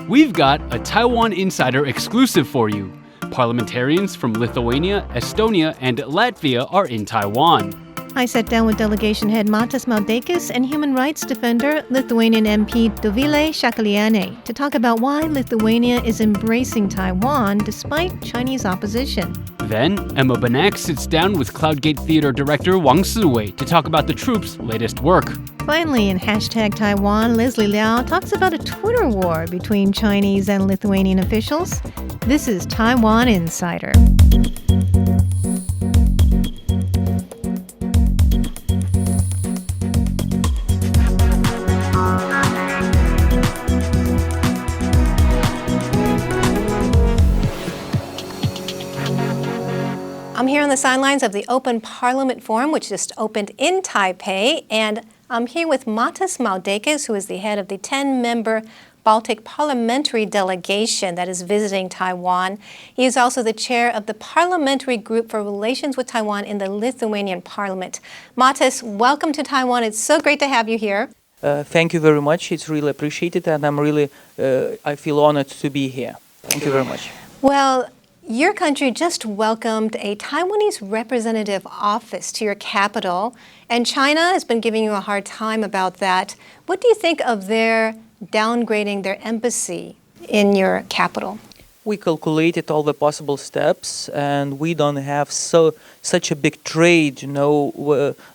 We've got a Taiwan Insider exclusive for you. Parliamentarians from Lithuania, Estonia, and Latvia are in Taiwan. I sat down with delegation head Matas Maldeikis and human rights defender Lithuanian MP Dovilė Šakalienė to talk about why Lithuania is embracing Taiwan despite Chinese opposition. Then, Emma Banak sits down with Cloudgate Theater director Wang Siwei to talk about the troops' latest work. Finally, in #Taiwan, Leslie Liao talks about a Twitter war between Chinese and Lithuanian officials. This is Taiwan Insider. I'm here on the sidelines of the Open Parliament Forum, which just opened in Taipei, and I'm here with Matas Maldeikis, who is the head of the 10-member Baltic parliamentary delegation that is visiting Taiwan. He is also the chair of the Parliamentary Group for Relations with Taiwan in the Lithuanian Parliament. Matas, welcome to Taiwan. It's so great to have you here. Thank you very much. It's really appreciated, and I feel honored to be here. Thank you very much. Well, your country just welcomed a Taiwanese representative office to your capital, and China has been giving you a hard time about that. What do you think of their downgrading their embassy in your capital? We calculated all the possible steps, and we don't have such a big trade,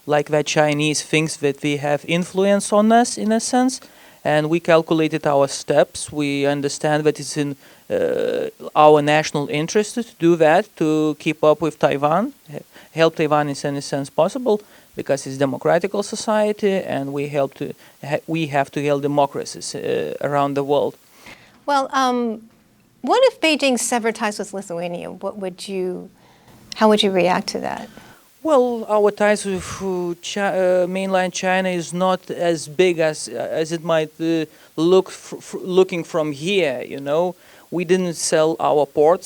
like that Chinese thinks that they have influence on us in a sense. And we calculated our steps. We understand that it's in our national interest to do that, to keep up with Taiwan, help Taiwan in any sense possible, because it's a democratic society, and we have to help democracies around the world. Well, what if Beijing severed ties with Lithuania? How would you react to that? Well, our ties with mainland China is not as big as it might looking from here. We didn't sell our Port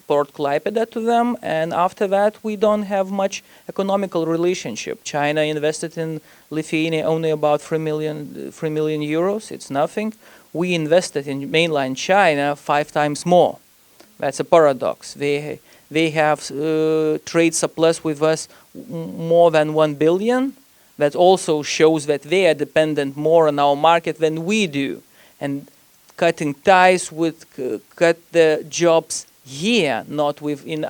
Klaipėda to them, and after that we don't have much economical relationship. China invested in Lithuania only about 3 million euros. It's nothing. We invested in mainland China 5 times more. That's a paradox. They have trade surplus with us more than 1 billion. That also shows that they are dependent more on our market than we do. And cutting ties would cut the jobs here, not in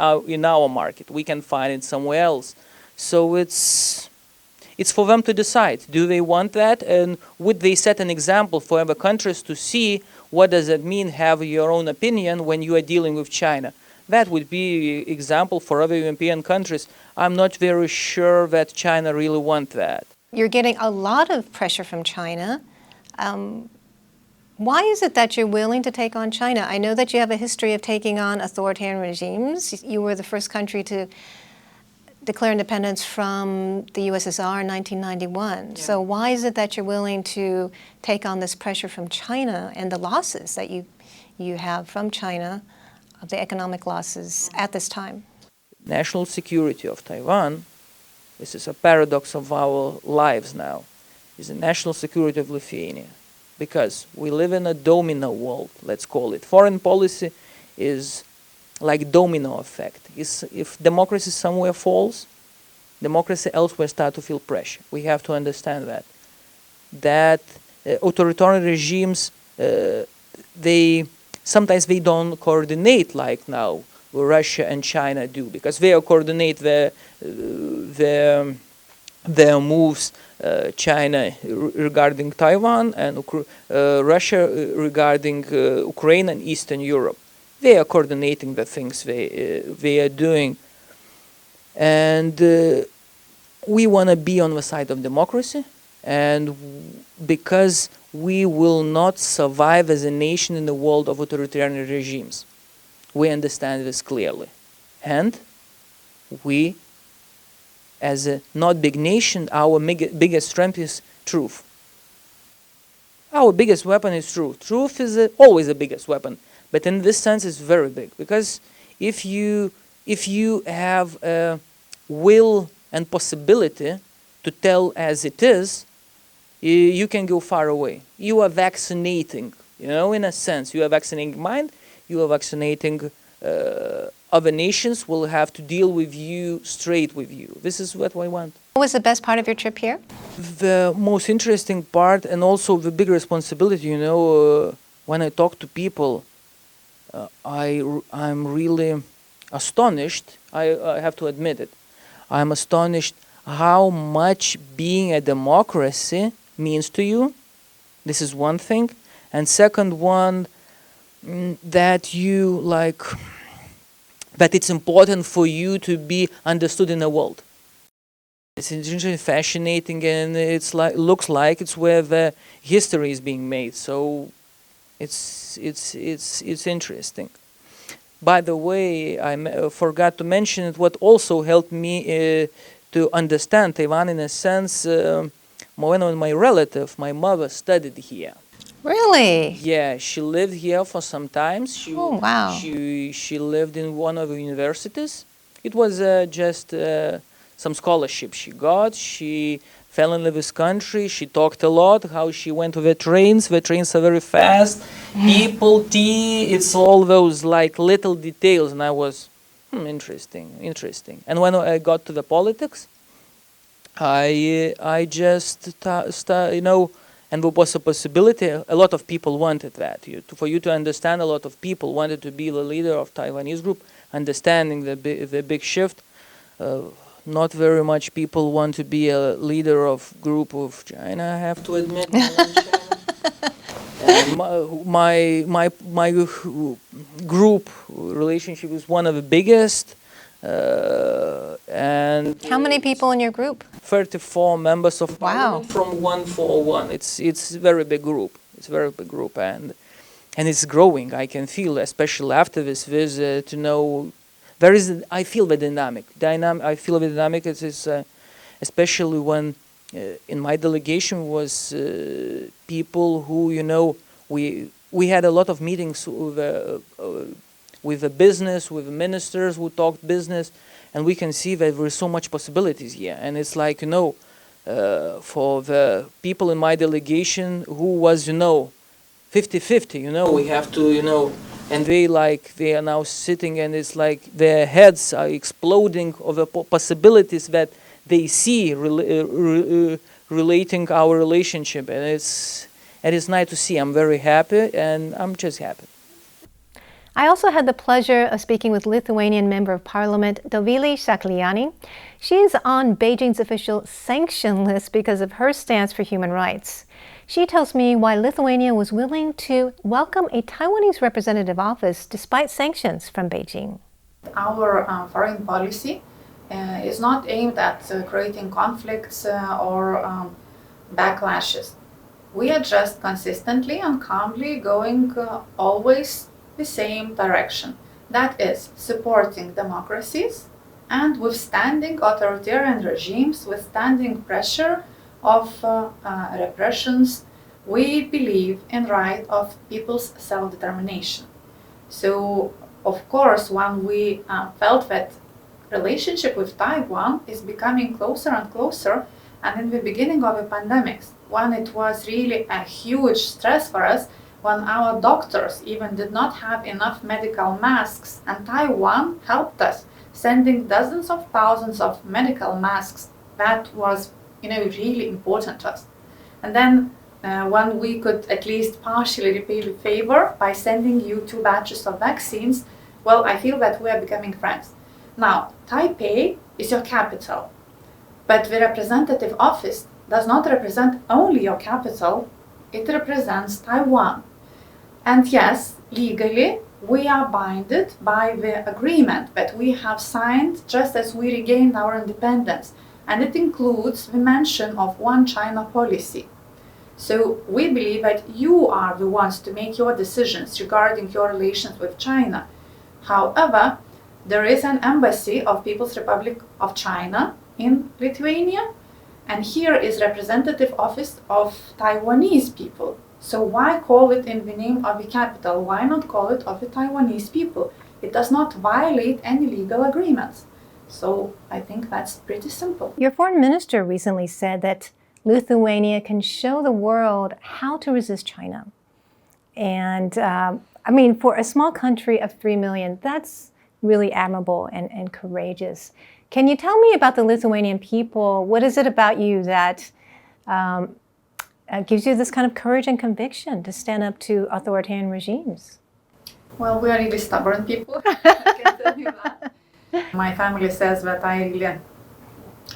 our market. We can find it somewhere else. So it's for them to decide. Do they want that? And would they set an example for other countries to see what does it mean have your own opinion when you are dealing with China? That would be an example for other European countries. I'm not very sure that China really wants that. You're getting a lot of pressure from China. Why is it that you're willing to take on China? I know that you have a history of taking on authoritarian regimes. You were the first country to declare independence from the USSR in 1991. Yeah. So why is it that you're willing to take on this pressure from China and the losses that you have from China, the economic losses at this time? National security of Taiwan, this is a paradox of our lives now, is the national security of Lithuania. Because we live in a domino world, let's call it. Foreign policy is like domino effect. If democracy somewhere falls, democracy elsewhere starts to feel pressure. We have to understand that authoritarian regimes, sometimes they don't coordinate like now Russia and China do, because they coordinate their moves, China regarding Taiwan and Russia regarding Ukraine and Eastern Europe. They are coordinating the things they are doing. And we want to be on the side of democracy, and because we will not survive as a nation in the world of authoritarian regimes. We understand this clearly. And we, as a not big nation, our biggest strength is truth. Our biggest weapon is truth. Truth is always the biggest weapon, but in this sense it's very big, because if you have a will and possibility to tell as it is, you can go far away. You are vaccinating, You know, in a sense, you are vaccinating mind, you are vaccinating other nations will have to deal with you straight with you. This is what I want. What was the best part of your trip here? The most interesting part and also the big responsibility, you know, when I talk to people, I'm really astonished, I have to admit it. I'm astonished how much being a democracy means to you. This is one thing. And second one, that you like, that it's important for you to be understood in the world. It's interesting, fascinating, and it's like looks like it's where the history is being made. So it's interesting. By the way, I forgot to mention it. What also helped me to understand Taiwan in a sense. One of my relatives, my mother, studied here. Really? Yeah, she lived here for some time. Oh, wow. She lived in one of the universities. It was just some scholarship she got. She fell in love with this country. She talked a lot, how she went to the trains. The trains are very fast. People, tea, it's all those like little details. And I was, interesting. And when I got to the politics, I just, you know, and there was a possibility, a lot of people wanted that. For you to understand, a lot of people wanted to be the leader of Taiwanese group, understanding the big shift. Not very much people want to be a leader of group of China, I have to admit. My group relationship is one of the biggest. And how many people in your group? 34 members of Parliament. Wow. From 141. It's a very big group. It's a very big group, and it's growing. I can feel, especially after this visit, to know there is. I feel the dynamic. I feel the dynamic. Is especially when in my delegation was people who, you know, we had a lot of meetings with the business, with the ministers who talked business, and we can see that there is so much possibilities here. And it's like, you know, for the people in my delegation who was, you know, 50-50, you know, we have to, you know, and they are now sitting, and it's like their heads are exploding of the possibilities that they see relating our relationship, and it's nice to see. I'm very happy, and I'm just happy. I also had the pleasure of speaking with Lithuanian Member of Parliament Davili Shaklyani. She is on Beijing's official sanction list because of her stance for human rights. She tells me why Lithuania was willing to welcome a Taiwanese representative office despite sanctions from Beijing. Our foreign policy is not aimed at creating conflicts or backlashes. We are just consistently and calmly going always the same direction. That is, supporting democracies and withstanding authoritarian regimes, withstanding pressure of repressions. We believe in right of people's self-determination. So, of course, when we felt that relationship with Taiwan is becoming closer and closer, and in the beginning of the pandemic, when it was really a huge stress for us, when our doctors even did not have enough medical masks, and Taiwan helped us, sending dozens of thousands of medical masks. That was, really important to us. And then when we could at least partially repay the favor by sending you 2 batches of vaccines, well, I feel that we are becoming friends. Now, Taipei is your capital, but the representative office does not represent only your capital, it represents Taiwan. And yes, legally, we are binded by the agreement that we have signed just as we regained our independence, and it includes the mention of one China policy. So we believe that you are the ones to make your decisions regarding your relations with China. However, there is an embassy of People's Republic of China in Lithuania, and here is representative office of Taiwanese people. So why call it in the name of the capital? Why not call it of the Taiwanese people? It does not violate any legal agreements. So I think that's pretty simple. Your foreign minister recently said that Lithuania can show the world how to resist China. And I mean, for a small country of 3 million, that's really admirable and courageous. Can you tell me about the Lithuanian people? What is it about you that gives you this kind of courage and conviction to stand up to authoritarian regimes? Well, we are really stubborn people. I can tell you that. My family says that I really am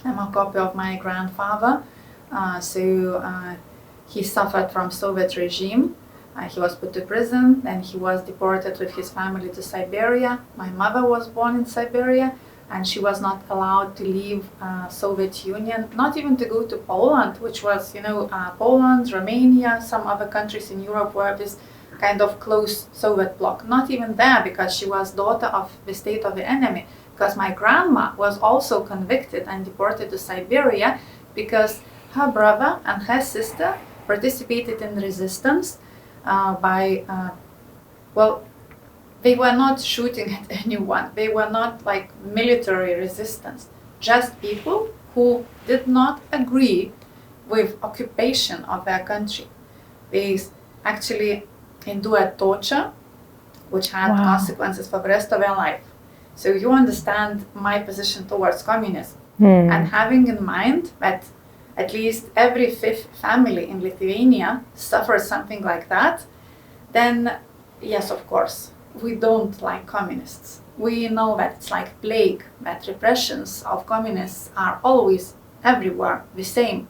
a copy of my grandfather. He suffered from Soviet regime. He was put to prison, then he was deported with his family to Siberia. My mother was born in Siberia, and she was not allowed to leave Soviet Union, not even to go to Poland, which was, Poland, Romania, some other countries in Europe were this kind of close Soviet bloc. Not even there, because she was daughter of the state of the enemy. Because my grandma was also convicted and deported to Siberia because her brother and her sister participated in resistance they were not shooting at anyone. They were not like military resistance, just people who did not agree with occupation of their country. They actually endured torture, which had consequences for the rest of their life. So you understand my position towards communism. And having in mind that at least every fifth family in Lithuania suffers something like that, then yes, of course, we don't like communists. We know that it's like plague, that repressions of communists are always everywhere the same.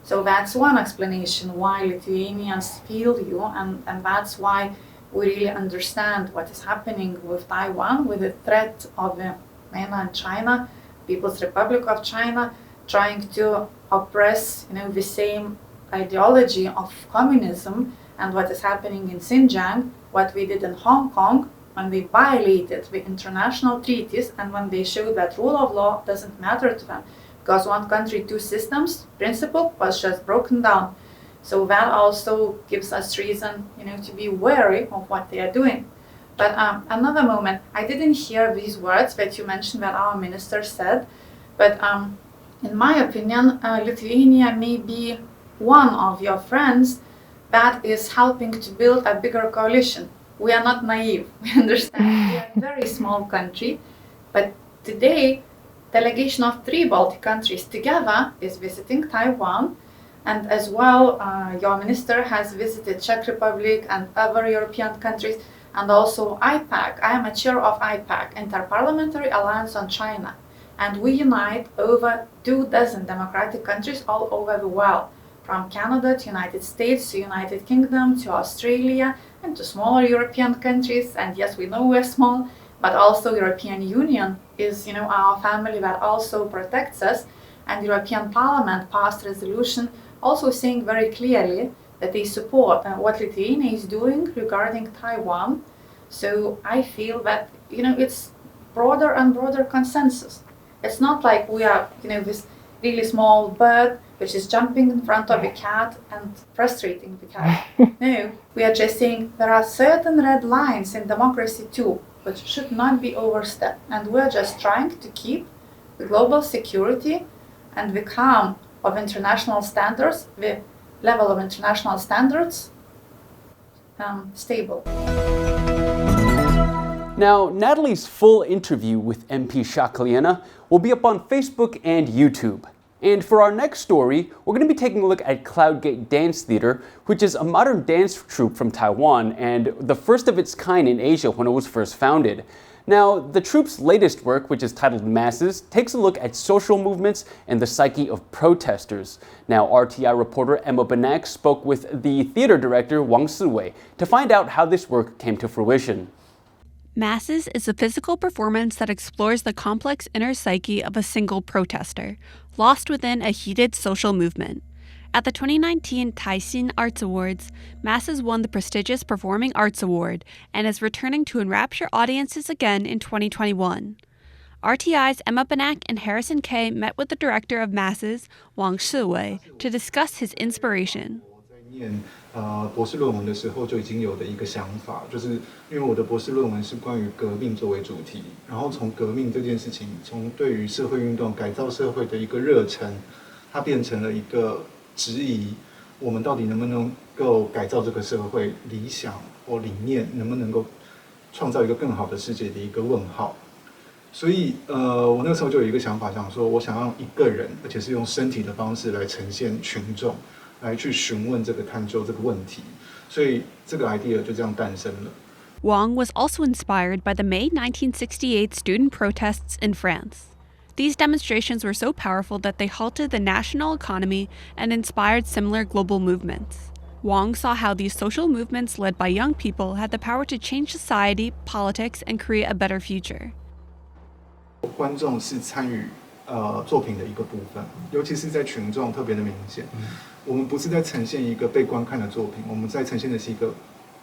So that's one explanation why Lithuanians feel you, and that's why we really understand what is happening with Taiwan, with the threat of the mainland China, People's Republic of China, trying to oppress, the same ideology of communism, and what is happening in Xinjiang, what we did in Hong Kong, when they violated the international treaties and when they showed that rule of law doesn't matter to them, because one country, two systems principle was just broken down. So that also gives us reason, to be wary of what they are doing. But another moment, I didn't hear these words that you mentioned that our minister said, but in my opinion, Lithuania may be one of your friends that is helping to build a bigger coalition. We are not naive. We understand we are a very small country, but today, delegation of 3 Baltic countries together is visiting Taiwan, and as well, your minister has visited Czech Republic and other European countries, and also IPAC. I am a chair of IPAC, Interparliamentary Alliance on China, and we unite over 24 democratic countries all over the world, from Canada to United States to United Kingdom to Australia and to smaller European countries. And yes, we know we're small, but also European Union is, our family that also protects us. And European Parliament passed resolution also saying very clearly that they support what Lithuania is doing regarding Taiwan. So I feel that, it's broader and broader consensus. It's not like we are, this really small bird which is jumping in front of a cat and frustrating the cat. No, we are just saying there are certain red lines in democracy too, which should not be overstepped. And we're just trying to keep the global security and the calm of international standards, the level of international standards, stable. Now, Natalie's full interview with MP Shaklyani will be up on Facebook and YouTube. And for our next story, we're going to be taking a look at Cloudgate Dance Theater, which is a modern dance troupe from Taiwan and the first of its kind in Asia when it was first founded. Now, the troupe's latest work, which is titled Masses, takes a look at social movements and the psyche of protesters. Now, RTI reporter Emma Benak spoke with the theater director Wang Siwei to find out how this work came to fruition. Masses is a physical performance that explores the complex inner psyche of a single protester, lost within a heated social movement. At the 2019 Taixin Arts Awards, Masses won the prestigious Performing Arts Award and is returning to enrapture audiences again in 2021. RTI's Emma Benak and Harrison Kay met with the director of Masses, Wang Siwei, to discuss his inspiration. 博士论文的时候就已经有的一个想法，就是因为我的博士论文是关于革命作为主题，然后从革命这件事情，从对于社会运动改造社会的一个热忱，它变成了一个质疑我们到底能不能够改造这个社会，理想或理念能不能够创造一个更好的世界的一个问号。所以我那时候就有一个想法，想说我想让一个人，而且是用身体的方式来呈现群众，来去询问这个探究这个问题，所以这个 idea 就这样诞生了。Wang was also inspired by the May 1968 student protests in France. These demonstrations were so powerful that they halted the national economy and inspired similar global movements. Wang saw how these social movements led by young people had the power to change society, politics, and create a better future. 观众是参与作品的一个部分，尤其是在群众特别的明显。我们不是在呈现一个被观看的作品，我们在呈现的是一个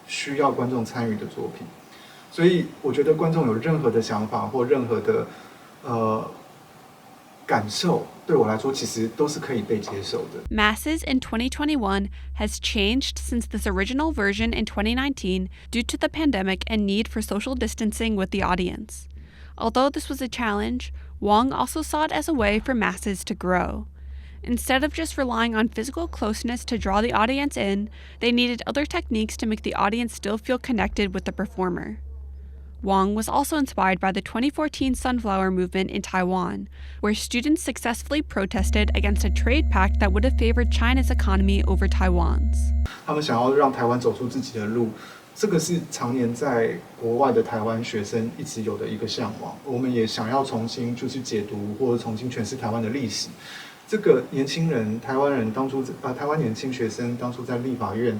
需要观众参与的作品。所以我觉得观众有任何的想法或任何的感受，对我来说其实都是可以被接受的。Masses in 2021 has changed since this original version in 2019 due to the pandemic and need for social distancing with the audience. Although this was a challenge, Wang also saw it as a way for masses to grow. Instead of just relying on physical closeness to draw the audience in, they needed other techniques to make the audience still feel connected with the performer. Wang was also inspired by the 2014 Sunflower Movement in Taiwan, where students successfully protested against a trade pact that would have favored China's economy over Taiwan's. 他们想要让台湾走出自己的路，这个是常年在国外的台湾学生一直有的一个向往。我们也想要重新就是解读或者重新诠释台湾的历史。这个年轻人，台湾人当初台湾年轻学生当初在立法院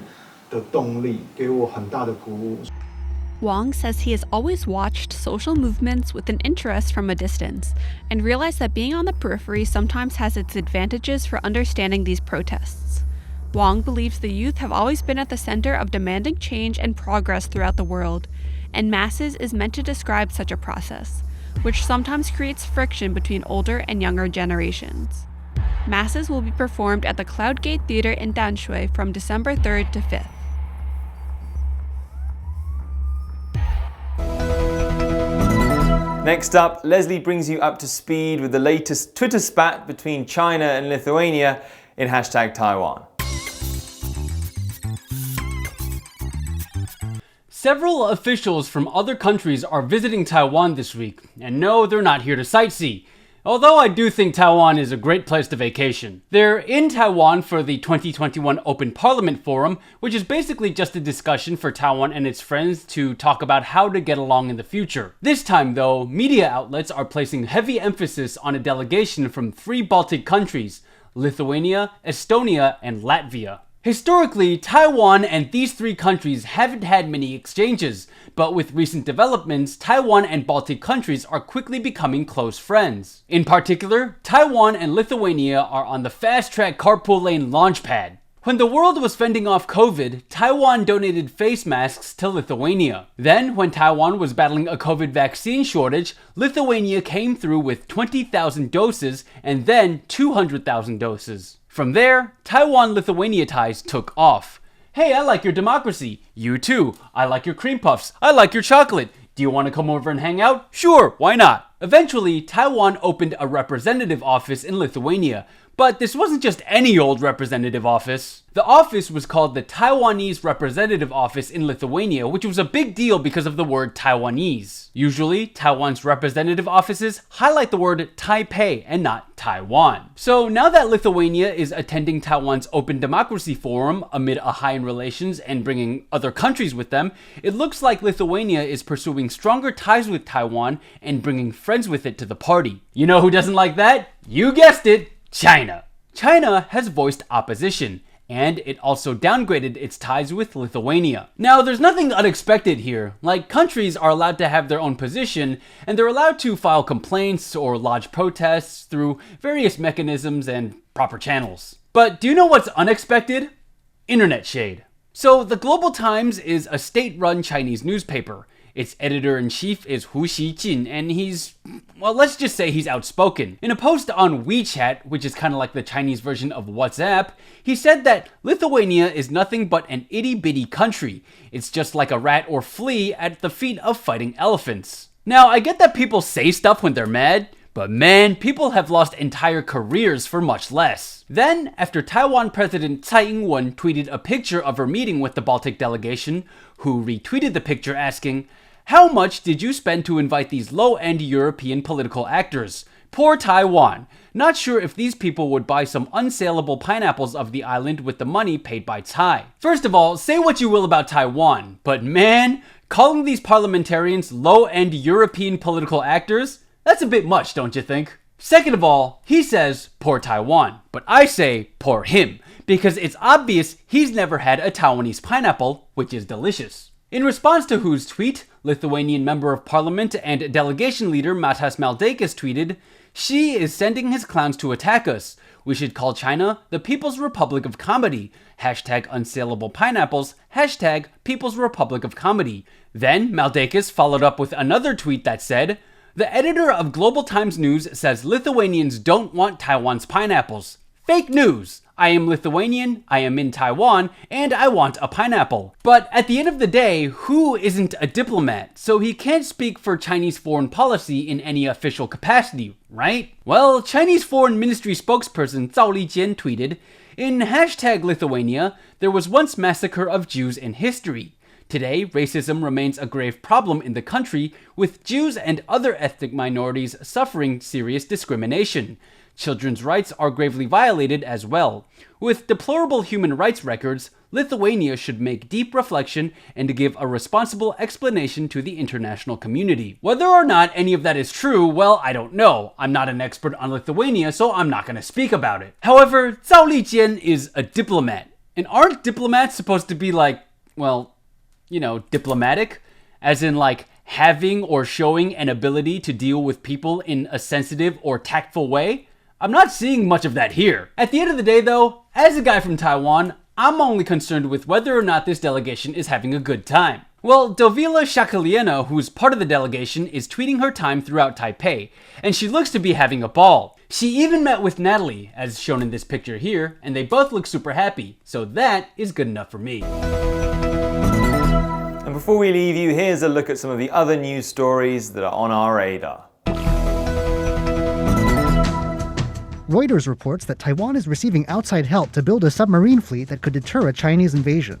的动力，给我很大的鼓舞。Wang says he has always watched social movements with an interest from a distance and realized that being on the periphery sometimes has its advantages for understanding these protests. Wang believes the youth have always been at the center of demanding change and progress throughout the world, and Masses is meant to describe such a process, which sometimes creates friction between older and younger generations. Masses will be performed at the Cloudgate Theatre in Danshui from December 3rd to 5th. Next up, Leslie brings you up to speed with the latest Twitter spat between China and Lithuania in #Taiwan. Several officials from other countries are visiting Taiwan this week, and no, they're not here to sightsee. Although I do think Taiwan is a great place to vacation. They're in Taiwan for the 2021 Open Parliament Forum, which is basically just a discussion for Taiwan and its friends to talk about how to get along in the future. This time though, media outlets are placing heavy emphasis on a delegation from 3 Baltic countries, Lithuania, Estonia, and Latvia. Historically, Taiwan and these 3 countries haven't had many exchanges, but with recent developments, Taiwan and Baltic countries are quickly becoming close friends. In particular, Taiwan and Lithuania are on the fast-track carpool lane launchpad. When the world was fending off COVID, Taiwan donated face masks to Lithuania. Then, when Taiwan was battling a COVID vaccine shortage, Lithuania came through with 20,000 doses and then 200,000 doses. From there, Taiwan-Lithuania ties took off. Hey, I like your democracy. You too. I like your cream puffs. I like your chocolate. Do you want to come over and hang out? Sure, why not? Eventually, Taiwan opened a representative office in Lithuania. But this wasn't just any old representative office. The office was called the Taiwanese Representative Office in Lithuania, which was a big deal because of the word Taiwanese. Usually, Taiwan's representative offices highlight the word Taipei and not Taiwan. So now that Lithuania is attending Taiwan's Open Democracy Forum amid a high in relations and bringing other countries with them, it looks like Lithuania is pursuing stronger ties with Taiwan and bringing friends with it to the party. You know who doesn't like that? You guessed it! China. China has voiced opposition, and it also downgraded its ties with Lithuania. Now, there's nothing unexpected here. Like, countries are allowed to have their own position, and they're allowed to file complaints or lodge protests through various mechanisms and proper channels. But do you know what's unexpected? Internet shade. So, the Global Times is a state-run Chinese newspaper. Its editor-in-chief is Hu Xijin, and well, let's just say he's outspoken. In a post on WeChat, which is kind of like the Chinese version of WhatsApp, he said that Lithuania is nothing but an itty-bitty country. It's just like a rat or flea at the feet of fighting elephants. Now, I get that people say stuff when they're mad, But man, people have lost entire careers for much less. Then, after Taiwan President Tsai Ing-wen tweeted a picture of her meeting with the Baltic delegation, who retweeted the picture asking, "How much did you spend to invite these low-end European political actors? Poor Taiwan. Not sure if these people would buy some unsaleable pineapples of the island with the money paid by Tsai." First of all, say what you will about Taiwan, but man, calling these parliamentarians low-end European political actors? That's a bit much, don't you think? Second of all, he says, poor Taiwan, but I say, poor him, because it's obvious he's never had a Taiwanese pineapple, which is delicious. In response to Hu's tweet, Lithuanian Member of Parliament and delegation leader Matas Maldeikis tweeted, "Xi is sending his clowns to attack us. We should call China the People's Republic of Comedy. Hashtag unsaleable pineapples. Hashtag People's Republic of Comedy." Then Maldeikis followed up with another tweet that said, "The editor of Global Times News says Lithuanians don't want Taiwan's pineapples. Fake news. I am Lithuanian, I am in Taiwan, and I want a pineapple." But at the end of the day, Hu isn't a diplomat, so he can't speak for Chinese foreign policy in any official capacity, right? Well, Chinese Foreign Ministry spokesperson Zhao Lijian tweeted, "In hashtag Lithuania, there was once massacre of Jews in history. Today, racism remains a grave problem in the country, with Jews and other ethnic minorities suffering serious discrimination. Children's rights are gravely violated as well. With deplorable human rights records, Lithuania should make deep reflection and give a responsible explanation to the international community." Whether or not any of that is true, well, I don't know. I'm not an expert on Lithuania, so I'm not going to speak about it. However, Zhao Lijian is a diplomat. And aren't diplomats supposed to be like, well, diplomatic, as in like having or showing an ability to deal with people in a sensitive or tactful way? I'm not seeing much of that here. At the end of the day though, as a guy from Taiwan, I'm only concerned with whether or not this delegation is having a good time. Well, Dovilė Šakalienė, who's part of the delegation, is tweeting her time throughout Taipei, and she looks to be having a ball. She even met with Natalie, as shown in this picture here, and they both look super happy, so that is good enough for me. And before we leave you, here's a look at some of the other news stories that are on our radar. Reuters reports that Taiwan is receiving outside help to build a submarine fleet that could deter a Chinese invasion.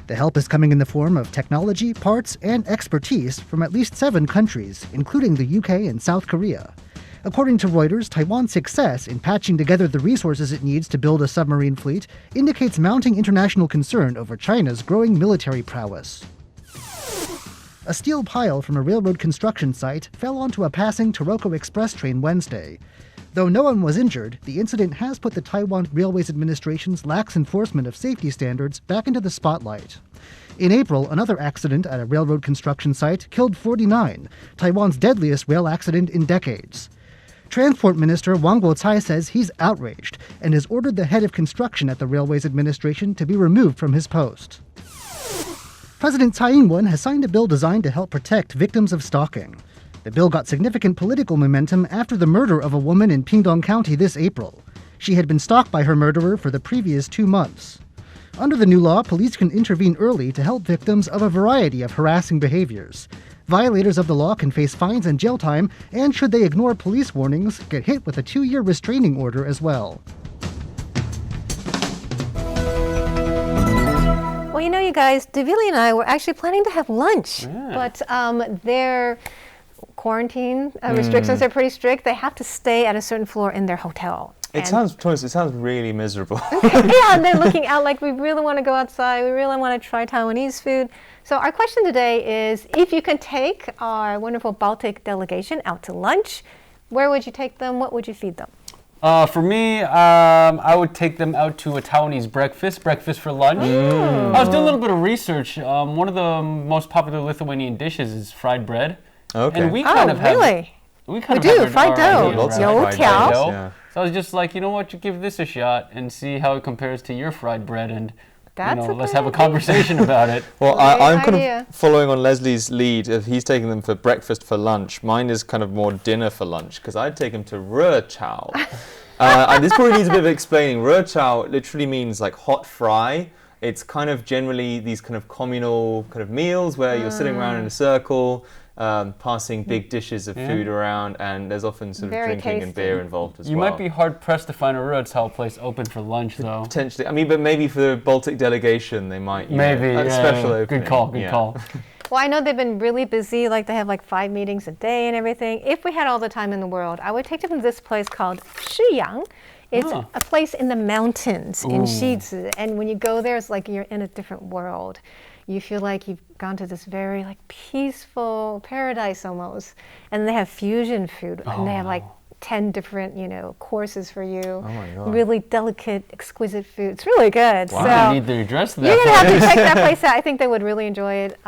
The help is coming in the form of technology, parts, and expertise from at least 7 countries, including the UK and South Korea. According to Reuters, Taiwan's success in patching together the resources it needs to build a submarine fleet indicates mounting international concern over China's growing military prowess. A steel pile from a railroad construction site fell onto a passing Taroko Express train Wednesday. Though no one was injured, the incident has put the Taiwan Railways Administration's lax enforcement of safety standards back into the spotlight. In April, another accident at a railroad construction site killed 49, Taiwan's deadliest rail accident in decades. Transport Minister Wang Guocai says he's outraged and has ordered the head of construction at the Railways Administration to be removed from his post. President Tsai Ing-wen has signed a bill designed to help protect victims of stalking. The bill got significant political momentum after the murder of a woman in Pingdong County this April. She had been stalked by her murderer for the previous 2 months. Under the new law, police can intervene early to help victims of a variety of harassing behaviors. Violators of the law can face fines and jail time, and should they ignore police warnings, get hit with a 2-year restraining order as well. Well, you guys, Davili and I were actually planning to have lunch, but their quarantine restrictions are pretty strict. They have to stay at a certain floor in their hotel. It sounds really miserable. Yeah, and they're looking out like we really want to go outside. We really want to try Taiwanese food. So our question today is, if you can take our wonderful Baltic delegation out to lunch, where would you take them? What would you feed them? For me, I would take them out to a Taiwanese breakfast for lunch. I was doing a little bit of research. One of the most popular Lithuanian dishes is fried bread. Okay. And we kind of have really? We do, fried dough. Lots of fried Liao. bread, yeah. So I was just like, you know what, you give this a shot and see how it compares to your fried bread, and let's have a conversation about it. Well, I'm kind of following on Leslie's lead. If he's taking them for breakfast for lunch, mine is kind of more dinner for lunch, because I'd take them to Re Chow. And this probably needs a bit of explaining. Re Chow literally means like hot fry. It's kind of generally these kind of communal kind of meals where you're sitting around in a circle, passing big dishes of food around, and there's often sort of Very drinking and tasty. beer involved as You well. might be hard-pressed to find a Rötschau place open for lunch, though. Potentially. I mean, but maybe for the Baltic delegation, they might. Maybe, a special opening. Good call, good call. Well, I know they've been really busy, like they have like 5 meetings a day and everything. If we had all the time in the world, I would take them to this place called Shiyang. It's a place in the mountains in Shizi, and when you go there, it's like you're in a different world. You feel like you've gone to this very like peaceful paradise almost. And they have fusion food, and they have like 10 different, courses for you. Oh my God. Really delicate, exquisite food. It's really good. Wow, So you need the address to that. you're gonna have to check that place out. I think they would really enjoy it.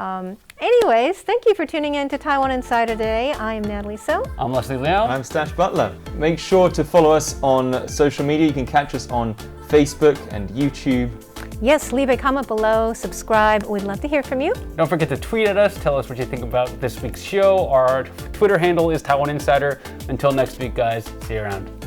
Anyways, thank you for tuning in to Taiwan Insider today. I am Natalie Tso. I'm Leslie Liao. I'm Staś Butler. Make sure to follow us on social media. You can catch us on Facebook and YouTube. Yes, leave a comment below, subscribe. We'd love to hear from you. Don't forget to tweet at us. Tell us what you think about this week's show. Our Twitter handle is Taiwan Insider. Until next week, guys. See you around.